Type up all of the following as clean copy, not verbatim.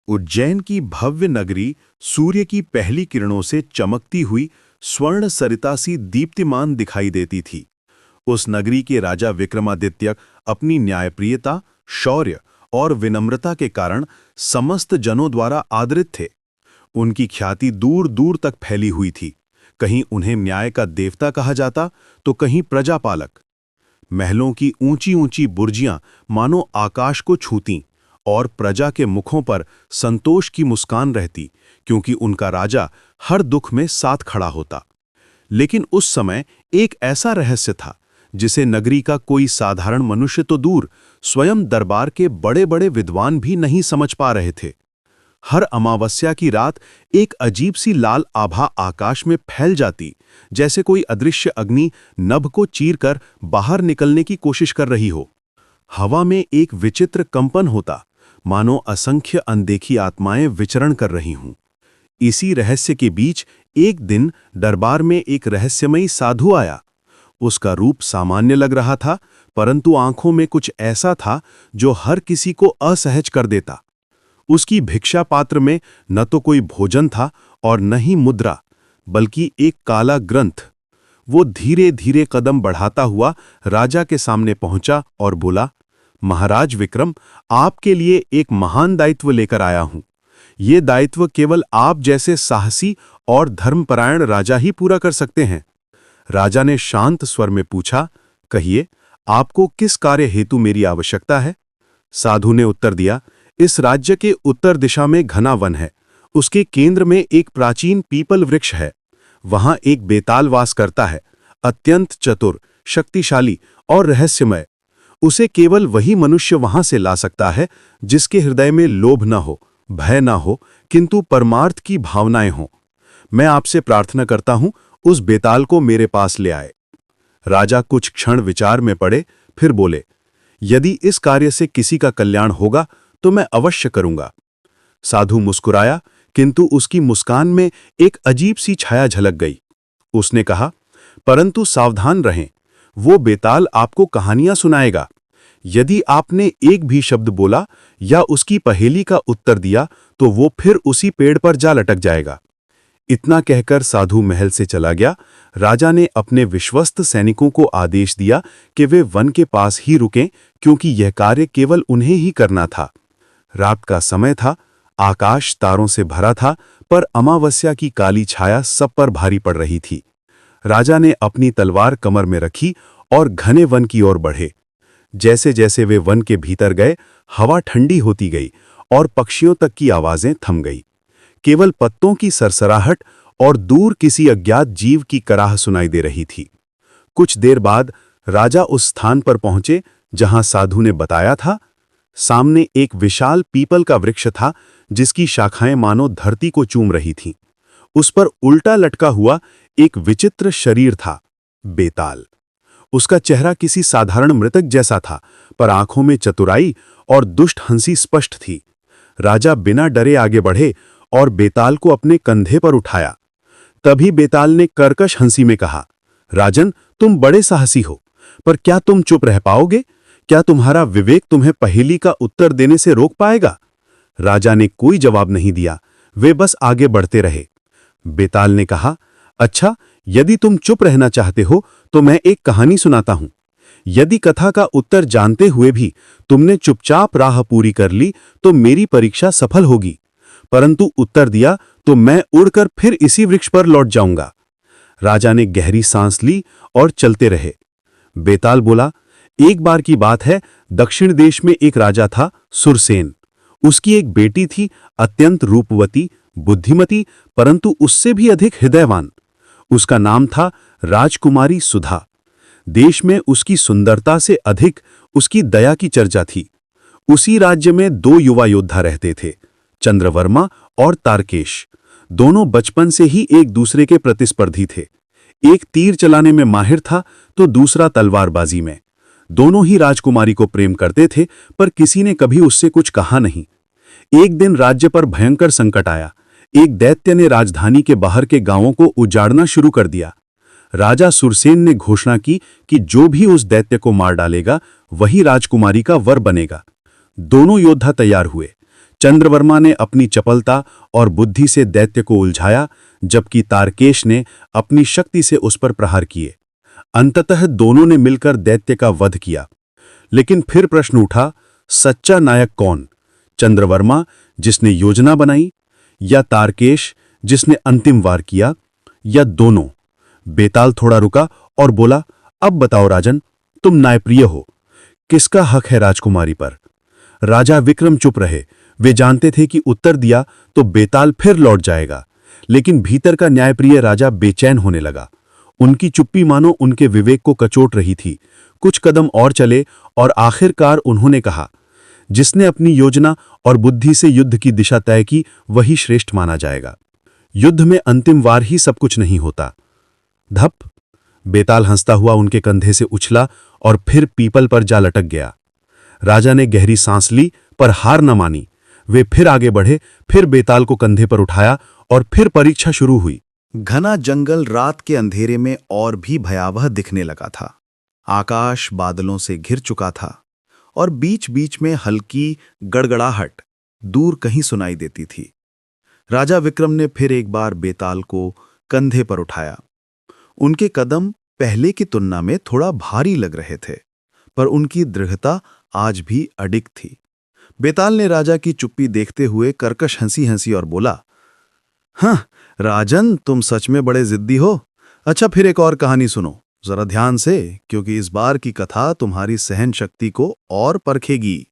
उज्जैन की भव्य नगरी सूर्य की पहली किरणों से चमकती हुई स्वर्ण सरिता सी दीप्तिमान दिखाई देती थी। उस नगरी के राजा विक्रमादित्य अपनी न्यायप्रियता, शौर्य और विनम्रता के कारण समस्त जनों द्वारा आदरित थे। उनकी ख्याति दूर दूर तक फैली हुई थी। कहीं उन्हें न्याय का देवता कहा जाता तो कहीं प्रजापालक। महलों की ऊंची ऊंची बुर्जियां मानो आकाश को छूतीं और प्रजा के मुखों पर संतोष की मुस्कान रहती, क्योंकि उनका राजा हर दुख में साथ खड़ा होता। लेकिन उस समय एक ऐसा रहस्य था जिसे नगरी का कोई साधारण मनुष्य तो दूर, स्वयं दरबार के बड़े बड़े विद्वान भी नहीं समझ पा रहे थे। हर अमावस्या की रात एक अजीब सी लाल आभा आकाश में फैल जाती, जैसे कोई अदृश्य अग्नि नभ को चीरकर बाहर निकलने की कोशिश कर रही हो। हवा में एक विचित्र कंपन होता, मानो असंख्य अनदेखी आत्माएं विचरण कर रही हों। इसी रहस्य के बीच एक दिन दरबार में एक रहस्यमयी साधु आया। उसका रूप सामान्य लग रहा था, परंतु आंखों में कुछ ऐसा था जो हर किसी को असहज कर देता। उसकी भिक्षा पात्र में न तो कोई भोजन था और न ही मुद्रा, बल्कि एक काला ग्रंथ। वो धीरे धीरे कदम बढ़ाता हुआ राजा के सामने पहुंचा और बोला, महाराज विक्रम, आपके लिए एक महान दायित्व लेकर आया हूं। ये दायित्व केवल आप जैसे साहसी और धर्मपरायण राजा ही पूरा कर सकते हैं। राजा ने शांत स्वर में पूछा, कहिए, आपको किस कार्य हेतु मेरी आवश्यकता है? साधु ने उत्तर दिया, इस राज्य के उत्तर दिशा में घना वन है। उसके केंद्र में एक प्राचीन पीपल वृक्ष है। वहां एक बेताल वास करता है, अत्यंत चतुर, शक्तिशाली और रहस्यमय। उसे केवल वही मनुष्य वहां से ला सकता है जिसके हृदय में लोभ न हो, भय न हो, किंतु परमार्थ की भावनाएं हों। मैं आपसे प्रार्थना करता हूं, उस बेताल को मेरे पास ले आए। राजा कुछ क्षण विचार में पड़े, फिर बोले, यदि इस कार्य से किसी का कल्याण होगा तो मैं अवश्य करूंगा। साधु मुस्कुराया, किंतु उसकी मुस्कान में एक अजीब सी छाया झलक गई। उसने कहा, परंतु सावधान रहें, वो बेताल आपको कहानियां सुनाएगा। यदि आपने एक भी शब्द बोला या उसकी पहेली का उत्तर दिया तो वो फिर उसी पेड़ पर जा लटक जाएगा। इतना कहकर साधु महल से चला गया। राजा ने अपने विश्वस्त सैनिकों को आदेश दिया कि वे वन के पास ही रुकें, क्योंकि यह कार्य केवल उन्हें ही करना था। रात का समय था, आकाश तारों से भरा था, पर अमावस्या की काली छाया सब पर भारी पड़ रही थी। राजा ने अपनी तलवार कमर में रखी और घने वन की ओर बढ़े। जैसे जैसे वे वन के भीतर गए, हवा ठंडी होती गई और पक्षियों तक की आवाजें थम गई। केवल पत्तों की सरसराहट और दूर किसी अज्ञात जीव की कराह सुनाई दे रही थी। कुछ देर बाद राजा उस स्थान पर पहुंचे जहां साधु ने बताया था। सामने एक विशाल पीपल का वृक्ष था, जिसकी शाखाएं मानो धरती को चूम रही थीं। उस पर उल्टा लटका हुआ एक विचित्र शरीर था, बेताल। उसका चेहरा किसी साधारण मृतक जैसा था, पर आंखों में चतुराई और दुष्ट हंसी स्पष्ट थी। राजा बिना डरे आगे बढ़े और बेताल को अपने कंधे पर उठाया। तभी बेताल ने कर्कश हंसी में कहा, राजन, तुम बड़े साहसी हो, पर क्या तुम चुप रह पाओगे? क्या तुम्हारा विवेक तुम्हें पहेली का उत्तर देने से रोक पाएगा? राजा ने कोई जवाब नहीं दिया, वे बस आगे बढ़ते रहे। बेताल ने कहा, अच्छा, यदि तुम चुप रहना चाहते हो तो मैं एक कहानी सुनाता हूं। यदि कथा का उत्तर जानते हुए भी तुमने चुपचाप राह पूरी कर ली तो मेरी परीक्षा सफल होगी, परंतु उत्तर दिया तो मैं उड़कर फिर इसी वृक्ष पर लौट जाऊंगा। राजा ने गहरी सांस ली और चलते रहे। बेताल बोला, एक बार की बात है, दक्षिण देश में एक राजा था, सुरसेन। उसकी एक बेटी थी, अत्यंत रूपवती, बुद्धिमती, परंतु उससे भी अधिक हृदयवान। उसका नाम था राजकुमारी सुधा। देश में उसकी सुंदरता से अधिक उसकी दया की चर्चा थी। उसी राज्य में दो युवा योद्धा रहते थे, चंद्रवर्मा और तारकेश। दोनों बचपन से ही एक दूसरे के प्रतिस्पर्धी थे। एक तीर चलाने में माहिर था तो दूसरा तलवारबाजी में। दोनों ही राजकुमारी को प्रेम करते थे, पर किसी ने कभी उससे कुछ कहा नहीं। एक दिन राज्य पर भयंकर संकट आया। एक दैत्य ने राजधानी के बाहर के गांवों को उजाड़ना शुरू कर दिया। राजा सुरसेन ने घोषणा की कि जो भी उस दैत्य को मार डालेगा वही राजकुमारी का वर बनेगा। दोनों योद्धा तैयार हुए। चंद्रवर्मा ने अपनी चपलता और बुद्धि से दैत्य को उलझाया, जबकि तारकेश ने अपनी शक्ति से उस पर प्रहार किए। अंततः दोनों ने मिलकर दैत्य का वध किया। लेकिन फिर प्रश्न उठा, सच्चा नायक कौन? चंद्रवर्मा, जिसने योजना बनाई, या तारकेश, जिसने अंतिम वार किया, या दोनों? बेताल थोड़ा रुका और बोला, अब बताओ राजन, तुम न्यायप्रिय हो, किसका हक है राजकुमारी पर? राजा विक्रम चुप रहे। वे जानते थे कि उत्तर दिया तो बेताल फिर लौट जाएगा, लेकिन भीतर का न्यायप्रिय राजा बेचैन होने लगा। उनकी चुप्पी मानो उनके विवेक को कचोट रही थी। कुछ कदम और चले और आखिरकार उन्होंने कहा, जिसने अपनी योजना और बुद्धि से युद्ध की दिशा तय की, वही श्रेष्ठ माना जाएगा। युद्ध में अंतिम वार ही सब कुछ नहीं होता। धप! बेताल हंसता हुआ उनके कंधे से उछला और फिर पीपल पर जा लटक गया। राजा ने गहरी सांस ली, पर हार न मानी। वे फिर आगे बढ़े, फिर बेताल को कंधे पर उठाया और फिर परीक्षा शुरू हुई। घना जंगल रात के अंधेरे में और भी भयावह दिखने लगा था। आकाश बादलों से घिर चुका था और बीच बीच में हल्की गड़गड़ाहट दूर कहीं सुनाई देती थी। राजा विक्रम ने फिर एक बार बेताल को कंधे पर उठाया। उनके कदम पहले की तुलना में थोड़ा भारी लग रहे थे, पर उनकी दृढ़ता आज भी अडिग थी। बेताल ने राजा की चुप्पी देखते हुए कर्कश हंसी हंसी और बोला, हाँ राजन, तुम सच में बड़े जिद्दी हो। अच्छा, फिर एक और कहानी सुनो जरा ध्यान से, क्योंकि इस बार की कथा तुम्हारी सहन शक्ति को और परखेगी।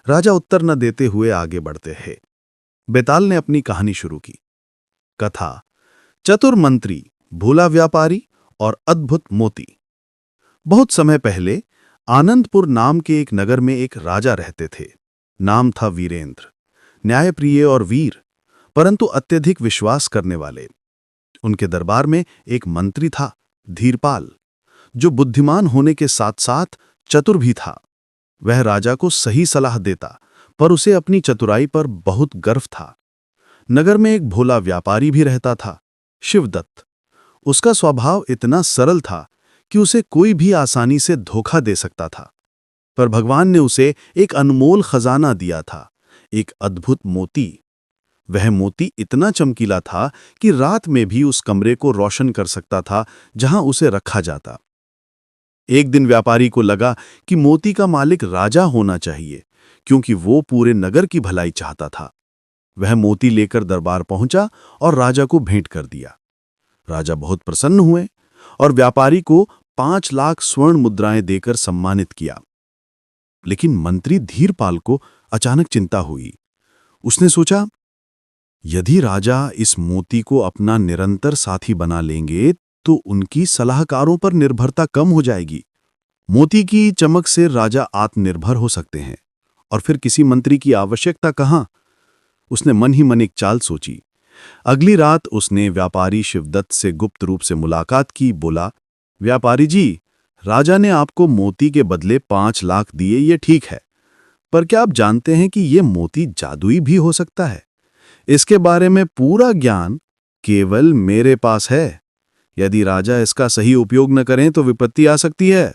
राजा उत्तर न देते हुए आगे बढ़ते हैं। बेताल ने अपनी कहानी शुरू की। कथा: चतुर मंत्री, भोला व्यापारी और अद्भुत मोती। बहुत समय पहले आनंदपुर नाम के एक नगर में एक राजा रहते थे। नाम था वीरेंद्र। न्यायप्रिय और वीर, परंतु अत्यधिक विश्वास करने वाले। उनके दरबार में एक मंत्री था, धीरपाल, जो बुद्धिमान होने के साथ साथ चतुर भी था। वह राजा को सही सलाह देता, पर उसे अपनी चतुराई पर बहुत गर्व था। नगर में एक भोला व्यापारी भी रहता था, शिवदत्त। उसका स्वभाव इतना सरल था कि उसे कोई भी आसानी से धोखा दे सकता था। पर भगवान ने उसे एक अनमोल खजाना दिया था, एक अद्भुत मोती। वह मोती इतना चमकीला था कि रात में भी उस कमरे को रोशन कर सकता था जहां उसे रखा जाता। एक दिन व्यापारी को लगा कि मोती का मालिक राजा होना चाहिए, क्योंकि वो पूरे नगर की भलाई चाहता था। वह मोती लेकर दरबार पहुंचा और राजा को भेंट कर दिया। राजा बहुत प्रसन्न हुए और व्यापारी को 5 लाख स्वर्ण मुद्राएं देकर सम्मानित किया। लेकिन मंत्री धीरपाल को अचानक चिंता हुई। उसने सोचा, यदि राजा इस मोती को अपना निरंतर साथी बना लेंगे तो उनकी सलाहकारों पर निर्भरता कम हो जाएगी। मोती की चमक से राजा आत्मनिर्भर हो सकते हैं, और फिर किसी मंत्री की आवश्यकता कहाँ। उसने मन ही मन एक चाल सोची। अगली रात उसने व्यापारी शिवदत्त से गुप्त रूप से मुलाकात की। बोला, व्यापारी जी, राजा ने आपको मोती के बदले 5 लाख दिए, ये ठीक है, पर क्या आप जानते हैं कि ये मोती जादुई भी हो सकता है? इसके बारे में पूरा ज्ञान केवल मेरे पास है। यदि राजा इसका सही उपयोग न करें तो विपत्ति आ सकती है।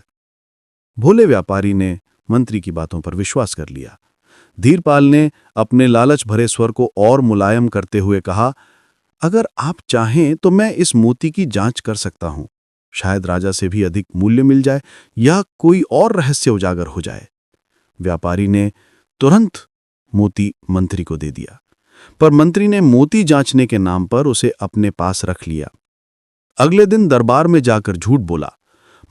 भोले व्यापारी ने मंत्री की बातों पर विश्वास कर लिया। धीरपाल ने अपने लालच भरे स्वर को और मुलायम करते हुए कहा, अगर आप चाहें तो मैं इस मोती की जांच कर सकता हूं। शायद राजा से भी अधिक मूल्य मिल जाए या कोई और रहस्य उजागर हो जाए। व्यापारी ने तुरंत मोती मंत्री को दे दिया, पर मंत्री ने मोती जांचने के नाम पर उसे अपने पास रख लिया। अगले दिन दरबार में जाकर झूठ बोला,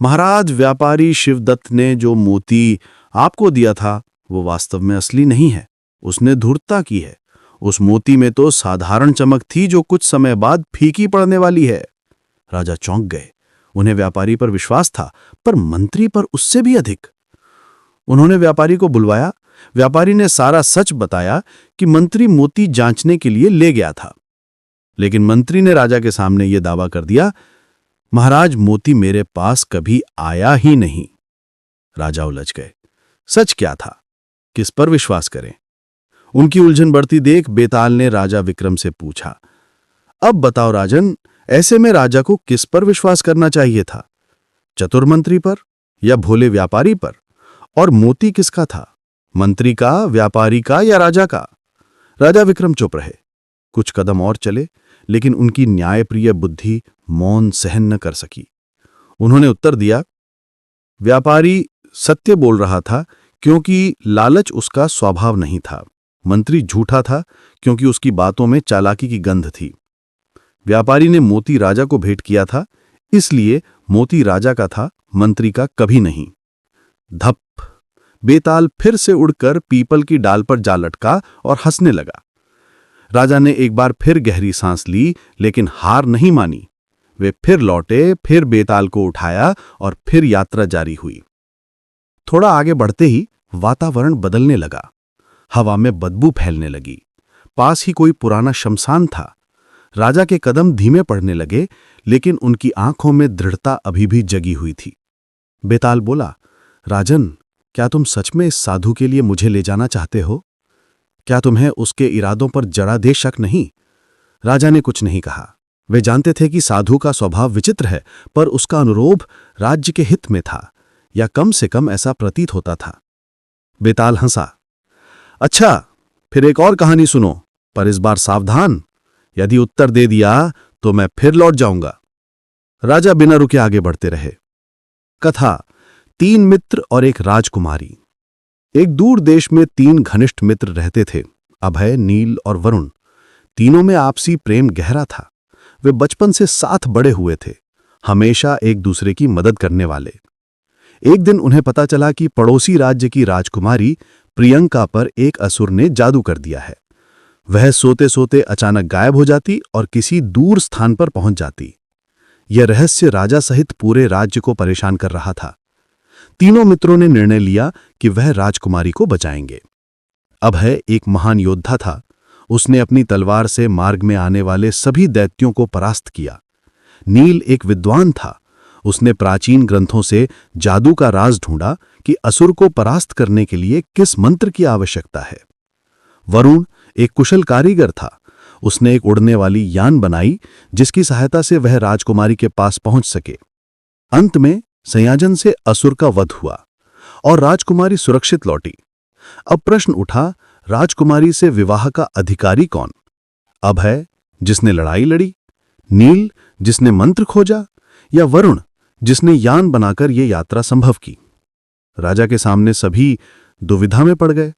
महाराज, व्यापारी शिवदत्त ने जो मोती आपको दिया था वो वास्तव में असली नहीं है, उसने धूर्तता की है। उस मोती में तो साधारण चमक थी जो कुछ समय बाद फीकी पड़ने वाली है। राजा चौंक गए। उन्हें व्यापारी पर विश्वास था, पर मंत्री पर उससे भी अधिक। उन्होंने व्यापारी को बुलवाया। व्यापारी ने सारा सच बताया कि मंत्री मोती जांचने के लिए ले गया था, लेकिन मंत्री ने राजा के सामने यह दावा कर दिया, महाराज, मोती मेरे पास कभी आया ही नहीं। राजा उलझ गए। सच क्या था? किस पर विश्वास करें? उनकी उलझन बढ़ती देख बेताल ने राजा विक्रम से पूछा, अब बताओ राजन, ऐसे में राजा को किस पर विश्वास करना चाहिए था? चतुर मंत्री पर या भोले व्यापारी पर? और मोती किसका था, मंत्री का, व्यापारी का या राजा का? राजा विक्रम चुप रहे। कुछ कदम और चले, लेकिन उनकी न्यायप्रिय बुद्धि मौन सहन न कर सकी। उन्होंने उत्तर दिया, व्यापारी सत्य बोल रहा था क्योंकि लालच उसका स्वभाव नहीं था। मंत्री झूठा था क्योंकि उसकी बातों में चालाकी की गंध थी। व्यापारी ने मोती राजा को भेंट किया था, इसलिए मोती राजा का था, मंत्री का कभी नहीं। धप! बेताल फिर से उड़कर पीपल की डाल पर जा लटका और हंसने लगा। राजा ने एक बार फिर गहरी सांस ली, लेकिन हार नहीं मानी। वे फिर लौटे, फिर बेताल को उठाया और फिर यात्रा जारी हुई। थोड़ा आगे बढ़ते ही वातावरण बदलने लगा। हवा में बदबू फैलने लगी। पास ही कोई पुराना शमशान था। राजा के कदम धीमे पड़ने लगे, लेकिन उनकी आंखों में दृढ़ता अभी भी जगी हुई थी। बेताल बोला, राजन, क्या तुम सच में इस साधु के लिए मुझे ले जाना चाहते हो? क्या तुम्हें उसके इरादों पर जरा दे शक नहीं? राजा ने कुछ नहीं कहा। वे जानते थे कि साधु का स्वभाव विचित्र है, पर उसका अनुरोध राज्य के हित में था, या कम से कम ऐसा प्रतीत होता था। बेताल हंसा। अच्छा, फिर एक और कहानी सुनो, पर इस बार सावधान। यदि उत्तर दे दिया तो मैं फिर लौट जाऊंगा। राजा बिना रुके आगे बढ़ते रहे। कथा, 3 मित्र और एक राजकुमारी। एक दूर देश में 3 घनिष्ठ मित्र रहते थे, अभय, नील और वरुण। तीनों में आपसी प्रेम गहरा था। वे बचपन से साथ बड़े हुए थे, हमेशा एक दूसरे की मदद करने वाले। एक दिन उन्हें पता चला कि पड़ोसी राज्य की राजकुमारी प्रियंका पर एक असुर ने जादू कर दिया है। वह सोते सोते अचानक गायब हो जाती और किसी दूर स्थान पर पहुंच जाती। यह रहस्य राजा सहित पूरे राज्य को परेशान कर रहा था। तीनों मित्रों ने निर्णय लिया कि वह राजकुमारी को बचाएंगे। अभय एक महान योद्धा था। उसने अपनी तलवार से मार्ग में आने वाले सभी दैत्यों को परास्त किया। नील एक विद्वान था। उसने प्राचीन ग्रंथों से जादू का राज ढूंढा कि असुर को परास्त करने के लिए किस मंत्र की आवश्यकता है। वरुण एक कुशल कारीगर था। उसने एक उड़ने वाली यान बनाई, जिसकी सहायता से वह राजकुमारी के पास पहुंच सके। अंत में संयोजन से असुर का वध हुआ और राजकुमारी सुरक्षित लौटी। अब प्रश्न उठा, राजकुमारी से विवाह का अधिकारी कौन? अभय, जिसने लड़ाई लड़ी, नील, जिसने मंत्र खोजा, या वरुण, जिसने यान बनाकर यह यात्रा संभव की? राजा के सामने सभी दुविधा में पड़ गए।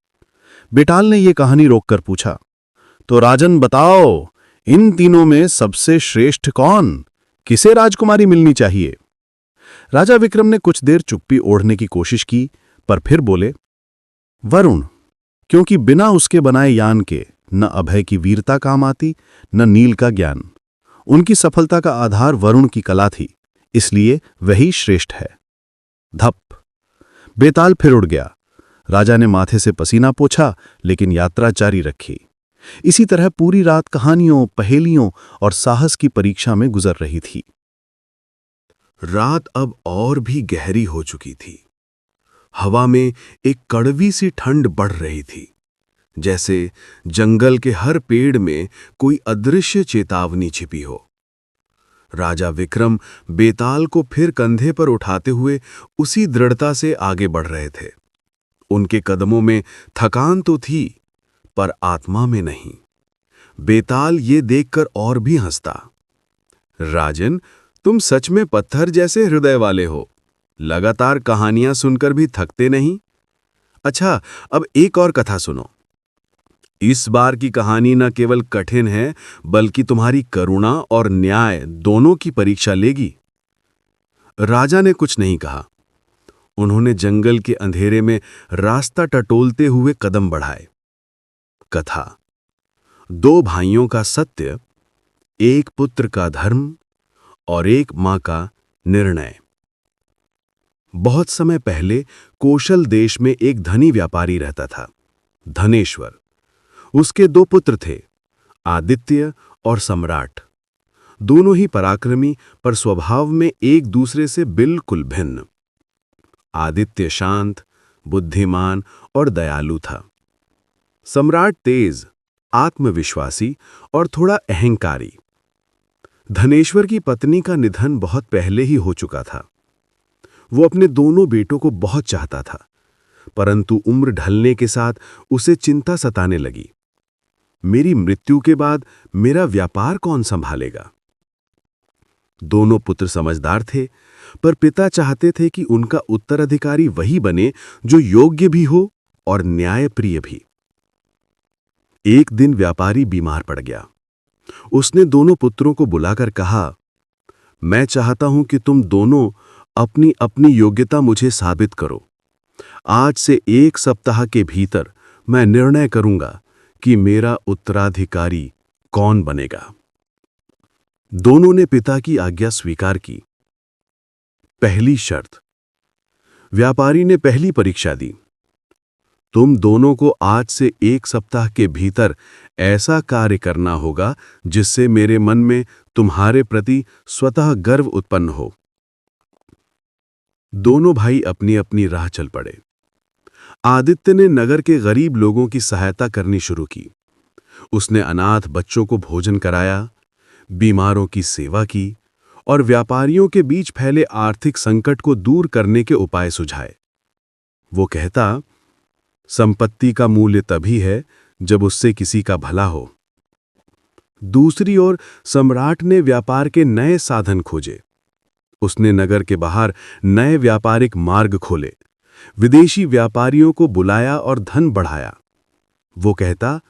बेताल ने यह कहानी रोककर पूछा, तो राजन बताओ, इन तीनों में सबसे श्रेष्ठ कौन? किसे राजकुमारी मिलनी चाहिए? राजा विक्रम ने कुछ देर चुप्पी ओढ़ने की कोशिश की, पर फिर बोले, वरुण, क्योंकि बिना उसके बनाए यान के न अभय की वीरता काम आती, न नील का ज्ञान। उनकी सफलता का आधार वरुण की कला थी, इसलिए वही श्रेष्ठ है। धप! बेताल फिर उड़ गया। राजा ने माथे से पसीना पोंछा, लेकिन यात्रा जारी रखी। इसी तरह पूरी रात कहानियों, पहेलियों और साहस की परीक्षा में गुजर रही थी। रात अब और भी गहरी हो चुकी थी। हवा में एक कड़वी सी ठंड बढ़ रही थी, जैसे जंगल के हर पेड़ में कोई अदृश्य चेतावनी छिपी हो। राजा विक्रम बेताल को फिर कंधे पर उठाते हुए उसी दृढ़ता से आगे बढ़ रहे थे। उनके कदमों में थकान तो थी, पर आत्मा में नहीं। बेताल ये देखकर और भी हंसता। राजन, तुम सच में पत्थर जैसे हृदय वाले हो। लगातार कहानियां सुनकर भी थकते नहीं। अच्छा, अब एक और कथा सुनो। इस बार की कहानी न केवल कठिन है, बल्कि तुम्हारी करुणा और न्याय दोनों की परीक्षा लेगी। राजा ने कुछ नहीं कहा। उन्होंने जंगल के अंधेरे में रास्ता टटोलते हुए कदम बढ़ाए। कथा, 2 भाइयों का सत्य, एक पुत्र का धर्म और एक मां का निर्णय। बहुत समय पहले कौशल देश में एक धनी व्यापारी रहता था, धनेश्वर। उसके 2 पुत्र थे, आदित्य और सम्राट। दोनों ही पराक्रमी, पर स्वभाव में एक दूसरे से बिल्कुल भिन्न। आदित्य शांत, बुद्धिमान और दयालु था। सम्राट तेज, आत्मविश्वासी और थोड़ा अहंकारी। धनेश्वर की पत्नी का निधन बहुत पहले ही हो चुका था। वो अपने दोनों बेटों को बहुत चाहता था, परंतु उम्र ढलने के साथ उसे चिंता सताने लगी। मेरी मृत्यु के बाद मेरा व्यापार कौन संभालेगा? दोनों पुत्र समझदार थे, पर पिता चाहते थे कि उनका उत्तराधिकारी वही बने जो योग्य भी हो और न्यायप्रिय भी। एक दिन व्यापारी बीमार पड़ गया। उसने दोनों पुत्रों को बुलाकर कहा, मैं चाहता हूं कि तुम दोनों अपनी अपनी योग्यता मुझे साबित करो। आज से 1 सप्ताह के भीतर मैं निर्णय करूंगा कि मेरा उत्तराधिकारी कौन बनेगा। दोनों ने पिता की आज्ञा स्वीकार की। पहली शर्त। व्यापारी ने पहली परीक्षा दी। तुम दोनों को आज से 1 सप्ताह के भीतर ऐसा कार्य करना होगा जिससे मेरे मन में तुम्हारे प्रति स्वतः गर्व उत्पन्न हो। दोनों भाई अपनी अपनी राह चल पड़े। आदित्य ने नगर के गरीब लोगों की सहायता करनी शुरू की। उसने अनाथ बच्चों को भोजन कराया, बीमारों की सेवा की और व्यापारियों के बीच फैले आर्थिक संकट को दूर करने के उपाय सुझाए। वो कहता, संपत्ति का मूल्य तभी है जब उससे किसी का भला हो। दूसरी ओर सम्राट ने व्यापार के नए साधन खोजे। उसने नगर के बाहर नए व्यापारिक मार्ग खोले, विदेशी व्यापारियों को बुलाया और धन बढ़ाया। वो कहता,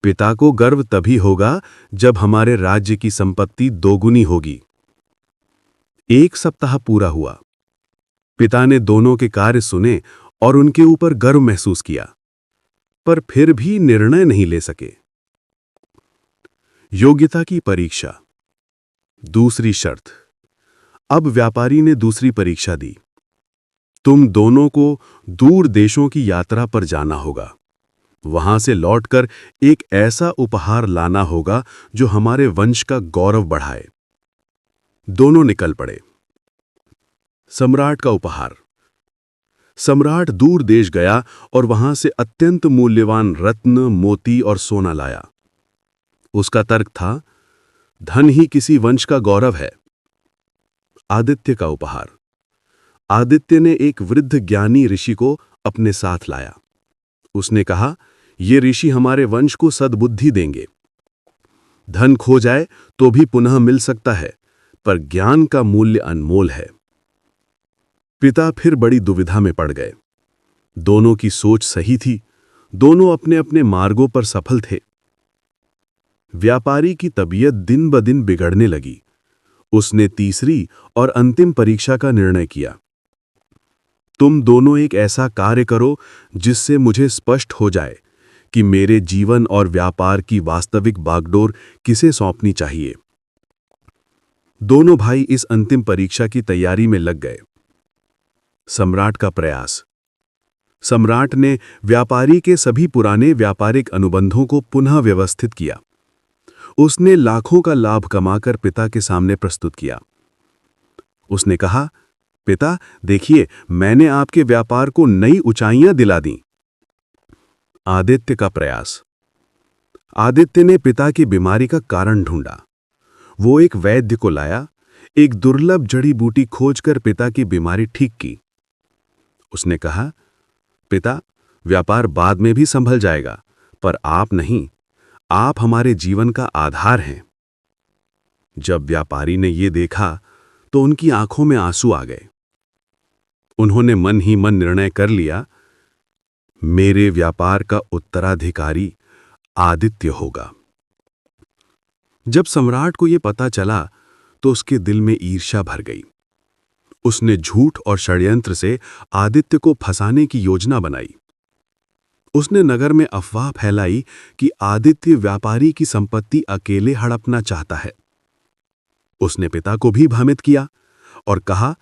पिता को गर्व तभी होगा जब हमारे राज्य की संपत्ति दोगुनी होगी। 1 सप्ताह पूरा हुआ। पिता ने दोनों के कार्य सुने और उनके ऊपर गर्व महसूस किया, पर फिर भी निर्णय नहीं ले सके। योग्यता की परीक्षा। दूसरी शर्त। अब व्यापारी ने दूसरी परीक्षा दी। तुम दोनों को दूर देशों की यात्रा पर जाना होगा। वहां से लौटकर एक ऐसा उपहार लाना होगा जो हमारे वंश का गौरव बढ़ाए। दोनों निकल पड़े। सम्राट का उपहार। सम्राट दूर देश गया और वहां से अत्यंत मूल्यवान रत्न, मोती और सोना लाया। उसका तर्क था, धन ही किसी वंश का गौरव है। आदित्य का उपहार। आदित्य ने एक वृद्ध ज्ञानी ऋषि को अपने साथ लाया। उसने कहा, ये ऋषि हमारे वंश को सद्बुद्धि देंगे। धन खो जाए तो भी पुनः मिल सकता है, पर ज्ञान का मूल्य अनमोल है। पिता फिर बड़ी दुविधा में पड़ गए। दोनों की सोच सही थी, दोनों अपने अपने मार्गों पर सफल थे। व्यापारी की तबीयत दिन ब दिन बिगड़ने लगी। उसने तीसरी और अंतिम परीक्षा का निर्णय किया। तुम दोनों एक ऐसा कार्य करो जिससे मुझे स्पष्ट हो जाए कि मेरे जीवन और व्यापार की वास्तविक बागडोर किसे सौंपनी चाहिए। दोनों भाई इस अंतिम परीक्षा की तैयारी में लग गए। सम्राट का प्रयास। सम्राट ने व्यापारी के सभी पुराने व्यापारिक अनुबंधों को पुनः व्यवस्थित किया। उसने लाखों का लाभ कमाकर पिता के सामने प्रस्तुत किया। उसने कहा, पिता देखिए, मैंने आपके व्यापार को नई ऊंचाइयां दिला दी। आदित्य का प्रयास। आदित्य ने पिता की बीमारी का कारण ढूंढा। वो एक वैद्य को लाया, एक दुर्लभ जड़ी बूटी खोजकर पिता की बीमारी ठीक की। उसने कहा, पिता, व्यापार बाद में भी संभल जाएगा, पर आप नहीं, आप हमारे जीवन का आधार हैं। जब व्यापारी ने ये देखा तो उनकी आंखों में आंसू आ गए। उन्होंने मन ही मन निर्णय कर लिया, मेरे व्यापार का उत्तराधिकारी आदित्य होगा। जब सम्राट को यह पता चला तो उसके दिल में ईर्ष्या भर गई। उसने झूठ और षड्यंत्र से आदित्य को फंसाने की योजना बनाई। उसने नगर में अफवाह फैलाई कि आदित्य व्यापारी की संपत्ति अकेले हड़पना चाहता है। उसने पिता को भी भ्रमित किया और कहा,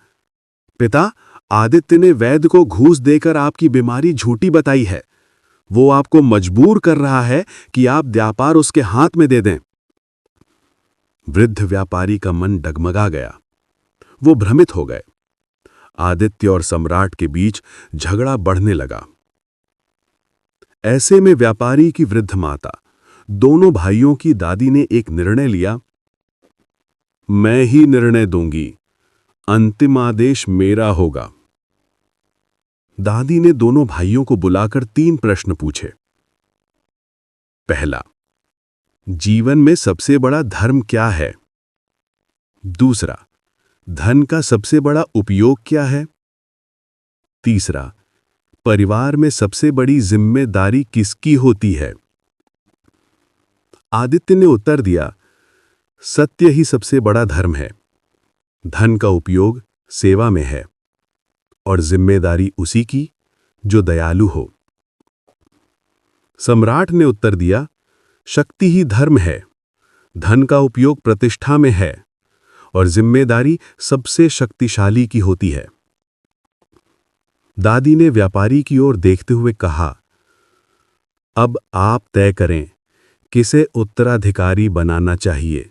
पिता, आदित्य ने वैद्य को घूस देकर आपकी बीमारी झूठी बताई है। वो आपको मजबूर कर रहा है कि आप व्यापार उसके हाथ में दे दें। वृद्ध व्यापारी का मन डगमगा गया। वो भ्रमित हो गए। आदित्य और सम्राट के बीच झगड़ा बढ़ने लगा। ऐसे में व्यापारी की वृद्ध माता, दोनों भाइयों की दादी ने एक निर्णय लिया, मैं ही निर्णय दूंगी, अंतिम आदेश मेरा होगा। दादी ने दोनों भाइयों को बुलाकर 3 प्रश्न पूछे। पहला, जीवन में सबसे बड़ा धर्म क्या है? दूसरा, धन का सबसे बड़ा उपयोग क्या है? तीसरा, परिवार में सबसे बड़ी जिम्मेदारी किसकी होती है? आदित्य ने उत्तर दिया, सत्य ही सबसे बड़ा धर्म है। धन का उपयोग सेवा में है और जिम्मेदारी उसी की जो दयालु हो। सम्राट ने उत्तर दिया, शक्ति ही धर्म है। धन का उपयोग प्रतिष्ठा में है और जिम्मेदारी सबसे शक्तिशाली की होती है। दादी ने व्यापारी की ओर देखते हुए कहा, अब आप तय करें किसे उत्तराधिकारी बनाना चाहिए,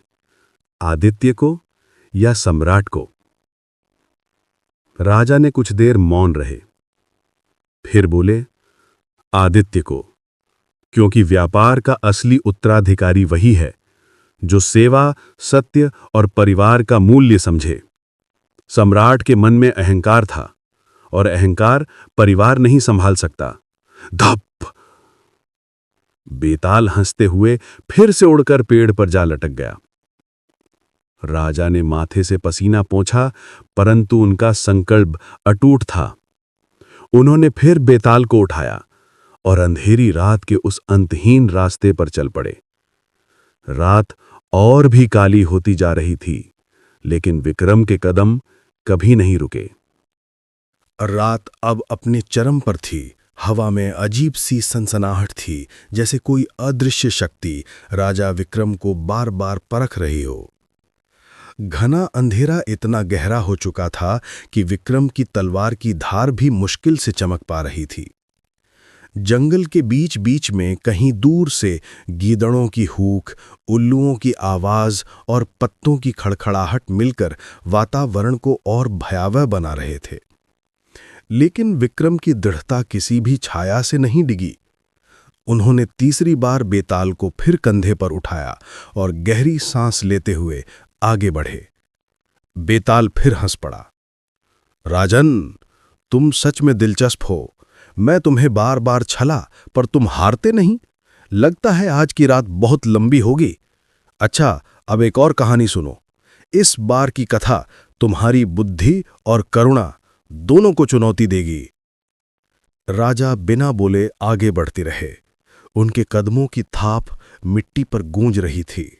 आदित्य को या सम्राट को? राजा ने कुछ देर मौन रहे, फिर बोले, आदित्य को, क्योंकि व्यापार का असली उत्तराधिकारी वही है जो सेवा, सत्य और परिवार का मूल्य समझे। सम्राट के मन में अहंकार था और अहंकार परिवार नहीं संभाल सकता। धप! बेताल हंसते हुए फिर से उड़कर पेड़ पर जा लटक गया। राजा ने माथे से पसीना पोंछा, परंतु उनका संकल्प अटूट था। उन्होंने फिर बेताल को उठाया और अंधेरी रात के उस अंतहीन रास्ते पर चल पड़े। रात और भी काली होती जा रही थी, लेकिन विक्रम के कदम कभी नहीं रुके। रात अब अपने चरम पर थी। हवा में अजीब सी सनसनाहट थी, जैसे कोई अदृश्य शक्ति राजा विक्रम को बार बार परख रही हो। घना अंधेरा इतना गहरा हो चुका था कि विक्रम की तलवार की धार भी मुश्किल से चमक पा रही थी। जंगल के बीच बीच में कहीं दूर से गीदड़ों की हूक, उल्लुओं की आवाज और पत्तों की खड़खड़ाहट मिलकर वातावरण को और भयावह बना रहे थे। लेकिन विक्रम की दृढ़ता किसी भी छाया से नहीं डिगी। उन्होंने तीसरी बार बेताल को फिर कंधे पर उठाया और गहरी सांस लेते हुए आगे बढ़े। बेताल फिर हंस पड़ा। राजन, तुम सच में दिलचस्प हो। मैं तुम्हें बार बार छला, पर तुम हारते नहीं। लगता है आज की रात बहुत लंबी होगी। अच्छा, अब एक और कहानी सुनो। इस बार की कथा तुम्हारी बुद्धि और करुणा दोनों को चुनौती देगी। राजा बिना बोले आगे बढ़ते रहे। उनके कदमों की थाप मिट्टी पर गूंज रही थी।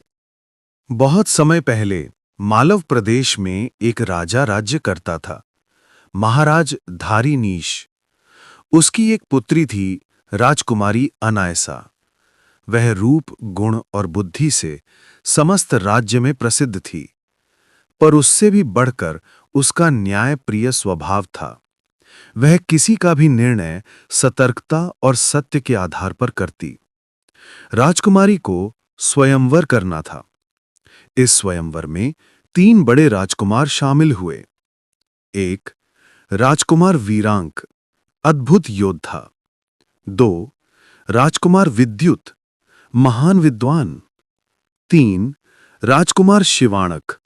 बहुत समय पहले मालव प्रदेश में एक राजा राज्य करता था, महाराज धारीनीश। उसकी एक पुत्री थी, राजकुमारी अनायसा। वह रूप, गुण और बुद्धि से समस्त राज्य में प्रसिद्ध थी, पर उससे भी बढ़कर उसका न्यायप्रिय स्वभाव था। वह किसी का भी निर्णय सतर्कता और सत्य के आधार पर करती। राजकुमारी को स्वयंवर करना था। इस स्वयंवर में 3 बड़े राजकुमार शामिल हुए। 1. राजकुमार वीरांक, अद्भुत योद्धा। 2. राजकुमार विद्युत, महान विद्वान। 3. राजकुमार शिवाणक,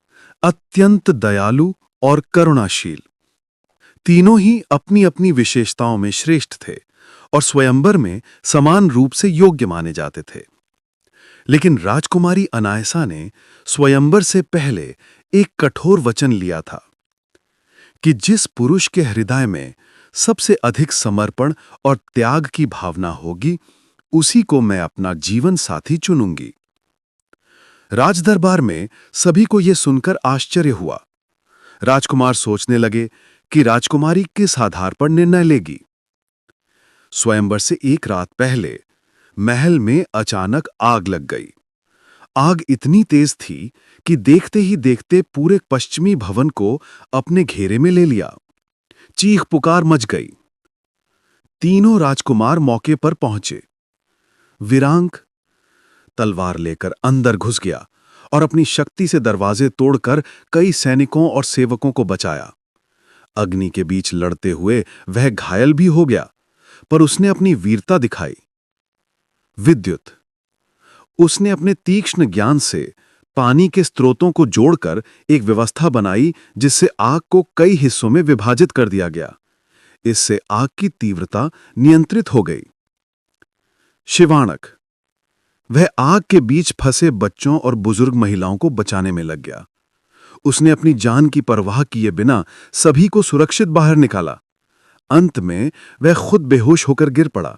अत्यंत दयालु और करुणाशील। तीनों ही अपनी अपनी विशेषताओं में श्रेष्ठ थे और स्वयंवर में समान रूप से योग्य माने जाते थे। लेकिन राजकुमारी अनायसा ने स्वयंवर से पहले एक कठोर वचन लिया था कि जिस पुरुष के हृदय में सबसे अधिक समर्पण और त्याग की भावना होगी, उसी को मैं अपना जीवन साथी चुनूंगी। राजदरबार में सभी को यह सुनकर आश्चर्य हुआ। राजकुमार सोचने लगे कि राजकुमारी किस आधार पर निर्णय लेगी। स्वयंवर से एक रात पहले महल में अचानक आग लग गई। आग इतनी तेज थी कि देखते ही देखते पूरे पश्चिमी भवन को अपने घेरे में ले लिया। चीख पुकार मच गई। तीनों राजकुमार मौके पर पहुंचे। वीरांक तलवार लेकर अंदर घुस गया और अपनी शक्ति से दरवाजे तोड़कर कई सैनिकों और सेवकों को बचाया। अग्नि के बीच लड़ते हुए वह घायल भी हो गया, पर उसने अपनी वीरता दिखाई। विद्युत, उसने अपने तीक्ष्ण ज्ञान से पानी के स्रोतों को जोड़कर एक व्यवस्था बनाई जिससे आग को कई हिस्सों में विभाजित कर दिया गया। इससे आग की तीव्रता नियंत्रित हो गई। शिवाणक, वह आग के बीच फंसे बच्चों और बुजुर्ग महिलाओं को बचाने में लग गया। उसने अपनी जान की परवाह किए बिना सभी को सुरक्षित बाहर निकाला। अंत में वह खुद बेहोश होकर गिर पड़ा,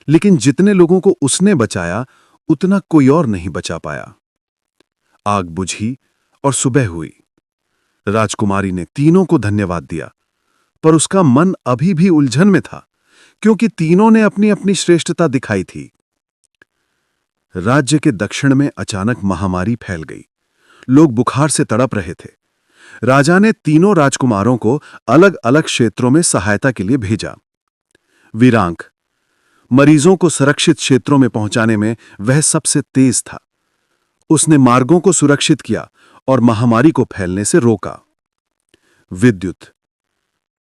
लेकिन जितने लोगों को उसने बचाया उतना कोई और नहीं बचा पाया। आग बुझी और सुबह हुई। राजकुमारी ने तीनों को धन्यवाद दिया, पर उसका मन अभी भी उलझन में था, क्योंकि तीनों ने अपनी अपनी श्रेष्ठता दिखाई थी। राज्य के दक्षिण में अचानक महामारी फैल गई। लोग बुखार से तड़प रहे थे। राजा ने तीनों राजकुमारों को अलग अलग क्षेत्रों में सहायता के लिए भेजा। वीरांक, मरीजों को सुरक्षित क्षेत्रों में पहुंचाने में वह सबसे तेज था। उसने मार्गों को सुरक्षित किया और महामारी को फैलने से रोका। विद्युत,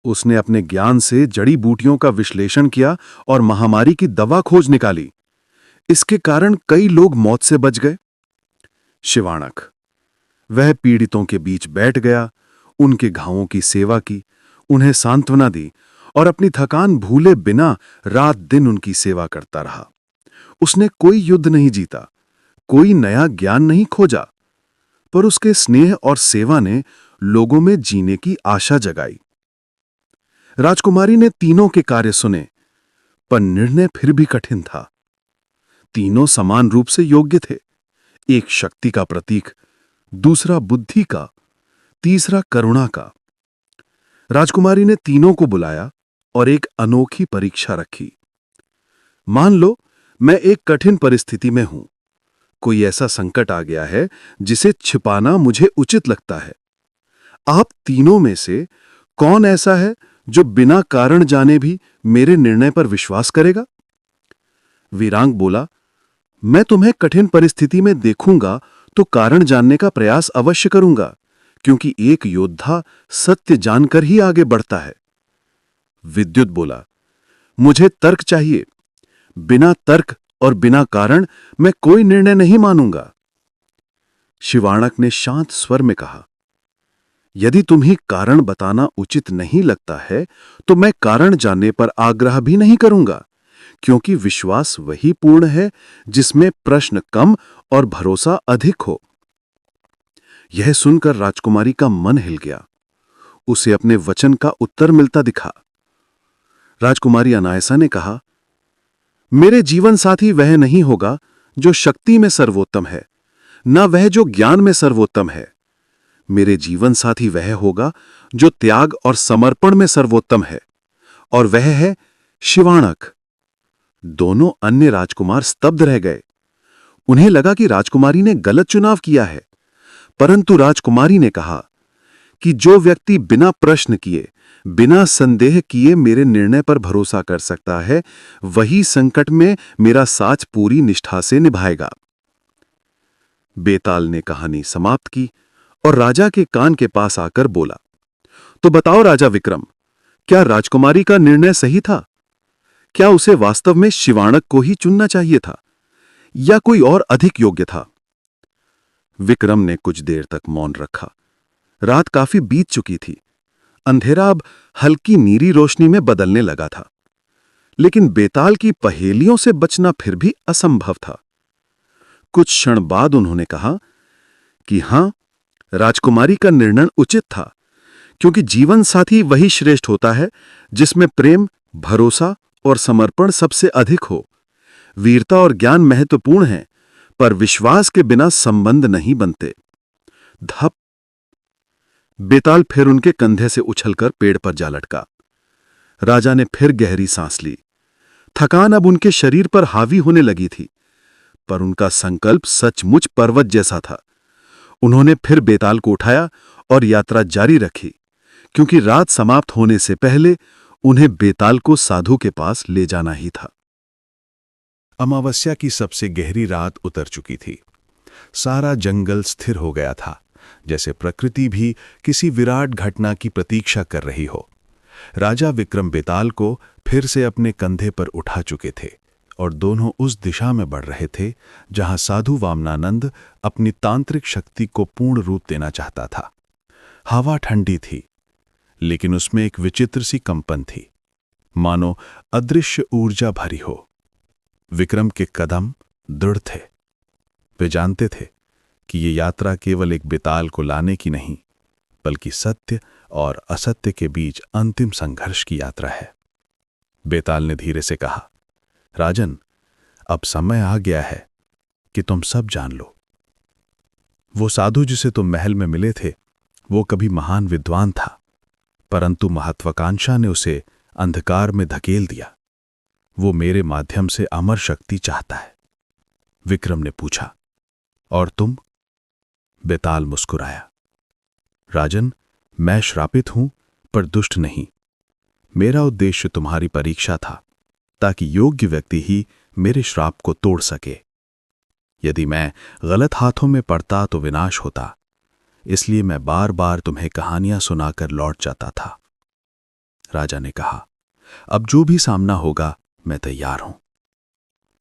उसने अपने ज्ञान से जड़ी बूटियों का विश्लेषण किया और महामारी की दवा खोज निकाली। इसके कारण कई लोग मौत से बच गए। शिवाणक, वह पीड़ितों के बीच बैठ गया, उनके घावों की सेवा की, उन्हें सांत्वना दी और अपनी थकान भूले बिना रात दिन उनकी सेवा करता रहा। उसने कोई युद्ध नहीं जीता, कोई नया ज्ञान नहीं खोजा, पर उसके स्नेह और सेवा ने लोगों में जीने की आशा जगाई। राजकुमारी ने तीनों के कार्य सुने, पर निर्णय फिर भी कठिन था। तीनों समान रूप से योग्य थे। एक शक्ति का प्रतीक, दूसरा बुद्धि का, तीसरा करुणा का। राजकुमारी ने तीनों को बुलाया और एक अनोखी परीक्षा रखी। मान लो मैं एक कठिन परिस्थिति में हूं। कोई ऐसा संकट आ गया है जिसे छिपाना मुझे उचित लगता है। आप तीनों में से कौन ऐसा है जो बिना कारण जाने भी मेरे निर्णय पर विश्वास करेगा? वीरांग बोला, मैं तुम्हें कठिन परिस्थिति में देखूंगा तो कारण जानने का प्रयास अवश्य करूंगा, क्योंकि एक योद्धा सत्य जानकर ही आगे बढ़ता है। विद्युत बोला, मुझे तर्क चाहिए। बिना तर्क और बिना कारण मैं कोई निर्णय नहीं मानूंगा। शिवाणक ने शांत स्वर में कहा, यदि तुम्हें कारण बताना उचित नहीं लगता है तो मैं कारण जानने पर आग्रह भी नहीं करूंगा, क्योंकि विश्वास वही पूर्ण है जिसमें प्रश्न कम और भरोसा अधिक हो। यह सुनकर राजकुमारी का मन हिल गया। उसे अपने वचन का उत्तर मिलता दिखा। राजकुमारी अनायसा ने कहा, मेरे जीवन साथी वह नहीं होगा जो शक्ति में सर्वोत्तम है, न वह जो ज्ञान में सर्वोत्तम है। मेरे जीवन साथी वह होगा जो त्याग और समर्पण में सर्वोत्तम है, और वह है शिवाणक। दोनों अन्य राजकुमार स्तब्ध रह गए। उन्हें लगा कि राजकुमारी ने गलत चुनाव किया है, परंतु राजकुमारी ने कहा कि जो व्यक्ति बिना प्रश्न किए, बिना संदेह किए मेरे निर्णय पर भरोसा कर सकता है, वही संकट में मेरा साथ पूरी निष्ठा से निभाएगा। बेताल ने कहानी समाप्त की और राजा के कान के पास आकर बोला, तो बताओ राजा विक्रम, क्या राजकुमारी का निर्णय सही था? क्या उसे वास्तव में शिवाणक को ही चुनना चाहिए था या कोई और अधिक योग्य था? विक्रम ने कुछ देर तक मौन रखा। रात काफी बीत चुकी थी। अंधेरा अब हल्की नीली रोशनी में बदलने लगा था, लेकिन बेताल की पहेलियों से बचना फिर भी असंभव था। कुछ क्षण बाद उन्होंने कहा कि हां, राजकुमारी का निर्णय उचित था, क्योंकि जीवन साथी वही श्रेष्ठ होता है जिसमें प्रेम, भरोसा और समर्पण सबसे अधिक हो। वीरता और ज्ञान महत्वपूर्ण हैं, पर विश्वास के बिना संबंध नहीं बनते। धप! बेताल फिर उनके कंधे से उछलकर पेड़ पर जा लटका। राजा ने फिर गहरी सांस ली। थकान अब उनके शरीर पर हावी होने लगी थी, पर उनका संकल्प सचमुच पर्वत जैसा था। उन्होंने फिर बेताल को उठाया और यात्रा जारी रखी, क्योंकि रात समाप्त होने से पहले उन्हें बेताल को साधु के पास ले जाना ही था। अमावस्या की सबसे गहरी रात उतर चुकी थी। सारा जंगल स्थिर हो गया था, जैसे प्रकृति भी किसी विराट घटना की प्रतीक्षा कर रही हो। राजा विक्रम बेताल को फिर से अपने कंधे पर उठा चुके थे और दोनों उस दिशा में बढ़ रहे थे जहां साधु वामनानंद अपनी तांत्रिक शक्ति को पूर्ण रूप देना चाहता था। हवा ठंडी थी, लेकिन उसमें एक विचित्र सी कंपन थी, मानो अदृश्य ऊर्जा भरी हो। विक्रम के कदम दृढ़ थे। वे जानते थे कि ये यात्रा केवल एक बेताल को लाने की नहीं, बल्कि सत्य और असत्य के बीच अंतिम संघर्ष की यात्रा है। बेताल ने धीरे से कहा, राजन, अब समय आ गया है कि तुम सब जान लो। वो साधु जिसे तुम महल में मिले थे, वो कभी महान विद्वान था, परंतु महत्वाकांक्षा ने उसे अंधकार में धकेल दिया। वो मेरे माध्यम से अमर शक्ति चाहता है। विक्रम ने पूछा, और तुम? बेताल मुस्कुराया, राजन, मैं श्रापित हूं पर दुष्ट नहीं। मेरा उद्देश्य तुम्हारी परीक्षा था, ताकि योग्य व्यक्ति ही मेरे श्राप को तोड़ सके। यदि मैं गलत हाथों में पड़ता तो विनाश होता, इसलिए मैं बार बार तुम्हें कहानियां सुनाकर लौट जाता था। राजा ने कहा, अब जो भी सामना होगा मैं तैयार हूं।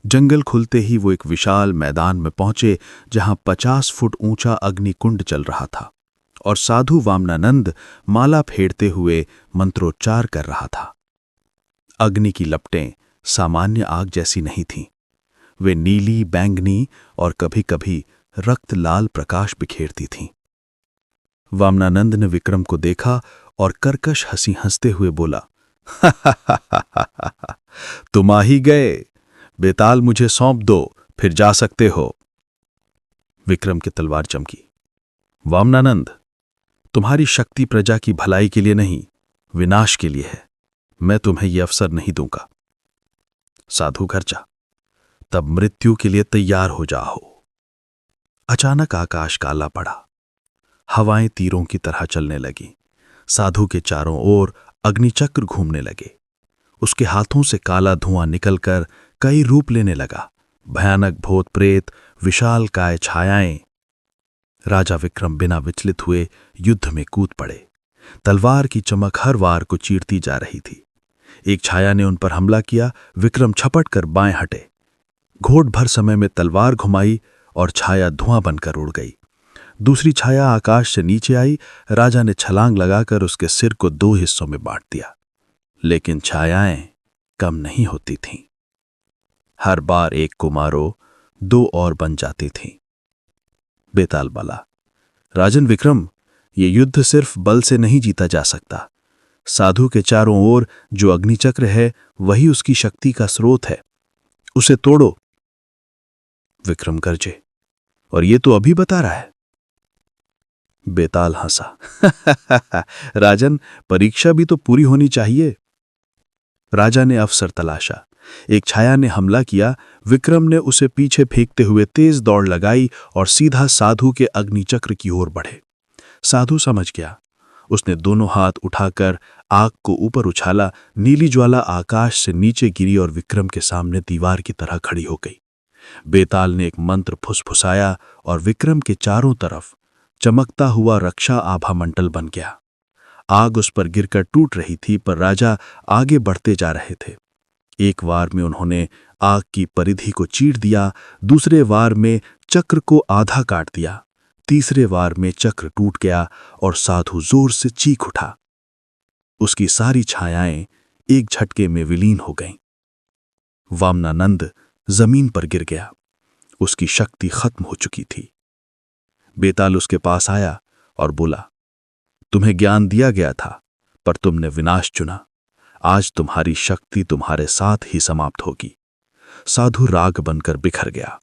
जंगल खुलते ही वो एक विशाल मैदान में पहुंचे, जहां 50 फुट ऊंचा अग्निकुंड चल रहा था और साधु वामनानंद माला फेरते हुए मंत्रोच्चार कर रहा था। अग्नि की लपटें सामान्य आग जैसी नहीं थीं। वे नीली, बैंगनी और कभी-कभी रक्त लाल प्रकाश बिखेरती थीं। वामनानंद ने विक्रम को देखा और कर्कश हंसी हंसते हुए बोला, तुम आ ही गए। बेताल मुझे सौंप दो, फिर जा सकते हो। विक्रम की तलवार चमकी। वामनानंद, तुम्हारी शक्ति प्रजा की भलाई के लिए नहीं, विनाश के लिए है। मैं तुम्हें यह अवसर नहीं दूंगा। साधु घर जा, तब मृत्यु के लिए तैयार हो जाओ। अचानक आकाश काला पड़ा। हवाएं तीरों की तरह चलने लगी। साधु के चारों ओर अग्निचक्र घूमने लगे। उसके हाथों से काला धुआं निकलकर कई रूप लेने लगा। भयानक भूत प्रेत, विशाल काय छायाएं। राजा विक्रम बिना विचलित हुए युद्ध में कूद पड़े। तलवार की चमक हर वार को चीरती जा रही थी। एक छाया ने उन पर हमला किया। विक्रम झपट कर बाएं हटे। घोट भर समय में तलवार घुमाई और छाया धुआं बनकर उड़ गई। दूसरी छाया आकाश से नीचे आई। राजा ने छलांग लगाकर उसके सिर को 2 हिस्सों में बांट दिया। लेकिन छायाएं कम नहीं होती थीं। हर बार एक को मारो, 2 और बन जाती थीं। बेताल बोला, राजन विक्रम, ये युद्ध सिर्फ बल से नहीं जीता जा सकता। साधु के चारों ओर जो अग्निचक्र है, वही उसकी शक्ति का स्रोत है। उसे तोड़ो। विक्रम गरजे, और ये तो अभी बता रहा है। बेताल हंसा, राजन, परीक्षा भी तो पूरी होनी चाहिए। राजा ने अवसर तलाशा। एक छाया ने हमला किया। विक्रम ने उसे पीछे फेंकते हुए तेज दौड़ लगाई और सीधा साधु के अग्निचक्र की ओर बढ़े। साधु समझ गया। उसने दोनों हाथ उठाकर आग को ऊपर उछाला। नीली ज्वाला आकाश से नीचे गिरी और विक्रम के सामने दीवार की तरह खड़ी हो गई। बेताल ने एक मंत्र फुसफुसाया और विक्रम के चारों तरफ चमकता हुआ रक्षा आभा मंडल बन गया। आग उस पर गिरकर टूट रही थी, पर राजा आगे बढ़ते जा रहे थे। एक वार में उन्होंने आग की परिधि को चीर दिया। दूसरे वार में चक्र को आधा काट दिया। तीसरे वार में चक्र टूट गया और साधु जोर से चीख उठा। उसकी सारी छायाएं एक झटके में विलीन हो गईं। वामनानंद जमीन पर गिर गया। उसकी शक्ति खत्म हो चुकी थी। बेताल उसके पास आया और बोला, तुम्हें ज्ञान दिया गया था, पर तुमने विनाश चुना। आज तुम्हारी शक्ति तुम्हारे साथ ही समाप्त होगी। साधु राग बनकर बिखर गया।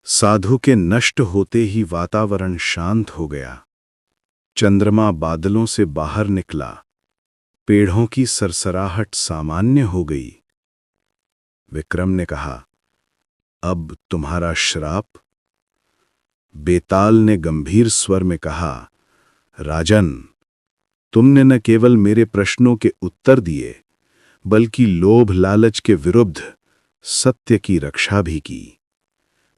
साधु के नष्ट होते ही वातावरण शांत हो गया। चंद्रमा बादलों से बाहर निकला। पेड़ों की सरसराहट सामान्य हो गई। विक्रम ने कहा, अब तुम्हारा श्राप? बेताल ने गंभीर स्वर में कहा, राजन, तुमने न केवल मेरे प्रश्नों के उत्तर दिए, बल्कि लोभ लालच के विरुद्ध सत्य की रक्षा भी की।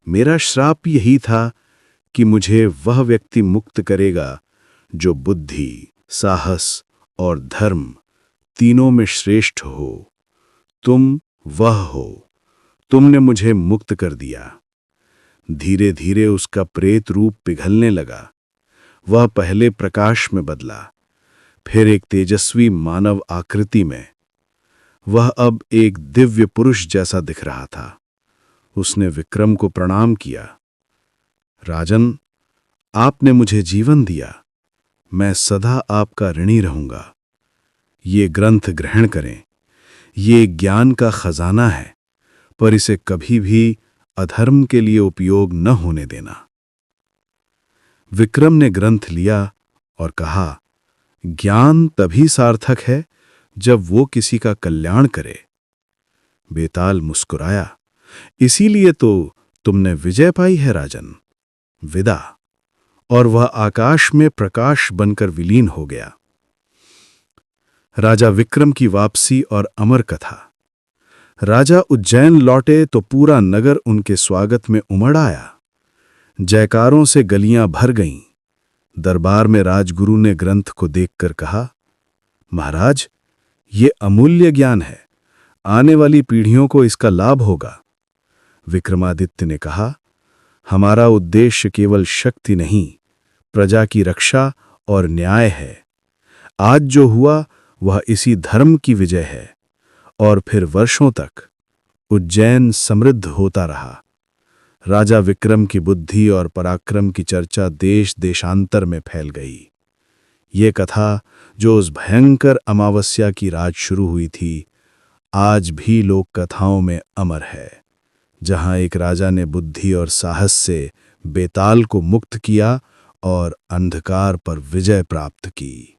मेरा श्राप यही था कि मुझे वह व्यक्ति मुक्त करेगा जो बुद्धि, साहस और धर्म तीनों में श्रेष्ठ हो। तुम वह हो। तुमने मुझे मुक्त कर दिया। धीरे धीरे उसका प्रेत रूप पिघलने लगा। वह पहले प्रकाश में बदला, फिर एक तेजस्वी मानव आकृति में। वह अब एक दिव्य पुरुष जैसा दिख रहा था। उसने विक्रम को प्रणाम किया। राजन, आपने मुझे जीवन दिया, मैं सदा आपका ऋणी रहूंगा। ये ग्रंथ ग्रहण करें, ये ज्ञान का खजाना है, पर इसे कभी भी अधर्म के लिए उपयोग न होने देना। विक्रम ने ग्रंथ लिया और कहा, ज्ञान तभी सार्थक है जब वो किसी का कल्याण करे। बेताल मुस्कुराया, इसीलिए तो तुमने विजय पाई है राजन। विदा। और वह आकाश में प्रकाश बनकर विलीन हो गया। राजा विक्रम की वापसी और अमर कथा। राजा उज्जैन लौटे तो पूरा नगर उनके स्वागत में उमड़ आया। जयकारों से गलियां भर गईं। दरबार में राजगुरु ने ग्रंथ को देखकर कहा, महाराज, ये अमूल्य ज्ञान है, आने वाली पीढ़ियों को इसका लाभ होगा। विक्रमादित्य ने कहा, हमारा उद्देश्य केवल शक्ति नहीं, प्रजा की रक्षा और न्याय है। आज जो हुआ वह इसी धर्म की विजय है। और फिर वर्षों तक उज्जैन समृद्ध होता रहा। राजा विक्रम की बुद्धि और पराक्रम की चर्चा देश देशांतर में फैल गई। ये कथा जो उस भयंकर अमावस्या की रात शुरू हुई थी, आज भी लोक कथाओं में अमर है, जहां एक राजा ने बुद्धि और साहस से बेताल को मुक्त किया और अंधकार पर विजय प्राप्त की।